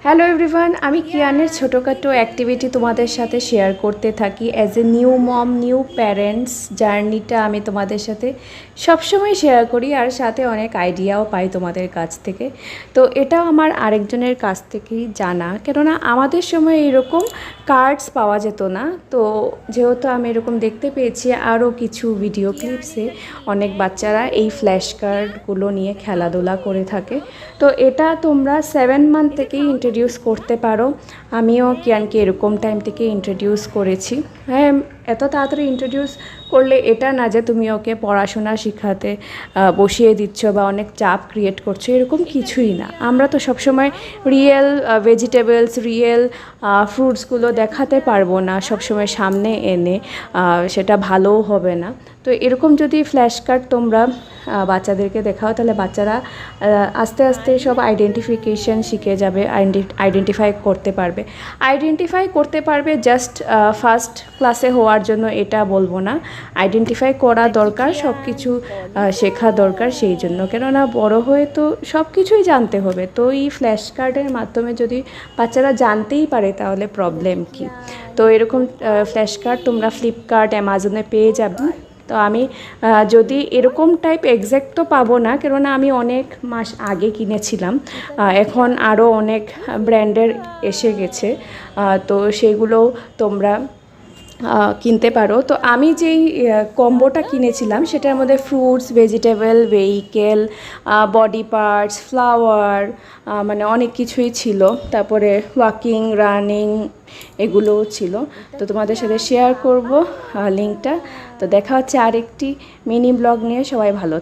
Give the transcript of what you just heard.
Hello everyone, আমি কিয়ানের ছোটোখাটো activity তোমাদের সাথে শেয়ার করতে থাকি। As a new mom, new parents জার্নিটা আমি তোমাদের সাথে সবসময় শেয়ার করি, আর সাথে অনেক আইডিয়াও পাই তোমাদের কাছ থেকে। তো এটাও আমার আরেকজনের কাছ থেকেই জানা, কেননা আমাদের সময় এরকম কার্ডস পাওয়া যেত না। তো যেহেতু আমি এরকম দেখতে পেয়েছি আরও কিছু ভিডিও ক্লিপসে অনেক বাচ্চারা এই ফ্ল্যাশ কার্ডগুলো নিয়ে খেলাধুলা করে থাকে। তো এটা তোমরা 7 মান্থ থেকেই ইন্ট্রোডিউস করতে পারো। আমিও কিয়ানকে এরকম টাইম থেকে ইন্ট্রোডিউস করেছি। হ্যাঁ, এত তাড়াতাড়ি ইন্ট্রোডিউস করলে এটা না যে তুমি ওকে পড়াশোনা শেখাতে বসিয়ে দিচ্ছ বা অনেক চাপ ক্রিয়েট করছো, এরকম কিছুই না। আমরা তো সবসময় রিয়েল ভেজিটেবলস, রিয়েল ফ্রুটসগুলো দেখাতে পারবো না সবসময় সামনে এনে, সেটা ভালোও হবে না। তো এরকম যদি ফ্ল্যাশ কার্ড তোমরা বাচ্চাদেরকে দেখাও, তাহলে বাচ্চারা আস্তে আস্তে সব আইডেন্টিফিকেশন শিখে যাবে, আইডেন্টিফাই করতে পারবে। জাস্ট ফার্স্ট ক্লাসে হওয়ার জন্য এটা বলবো না, আইডেন্টিফাই করা দরকার, সব কিছু শেখা দরকার সেই জন্য। কেননা বড় হয়ে তো সব কিছুই জানতে হবে। তো এই ফ্ল্যাশ কার্ডের মাধ্যমে যদি বাচ্চারা জানতেই পারে তাহলে প্রবলেম কি? তো এরকম ফ্ল্যাশ কার্ড তোমরা ফ্লিপকার্ট, অ্যামাজনে পেয়ে যাবে। তো আমি যদি এরকম টাইপ এক্স্যাক্ট তো পাবো না, কেননা আমি অনেক মাস আগে কিনেছিলাম। এখন আরও অনেক ব্র্যান্ডের এসে গেছে, তো সেগুলো তোমরা কিনতে পারো। তো আমি যেই কম্বোটা কিনেছিলাম সেটার মধ্যে fruits, vegetable, vehicle, body parts, flower, মানে অনেক কিছুই ছিল। তারপরে ওয়াকিং, রানিং এগুলোও ছিল। তো তোমাদের সাথে শেয়ার করব লিঙ্কটা। তো দেখা হচ্ছে আরেকটি মিনি ব্লগ নিয়ে। সবাই ভালো থাকো।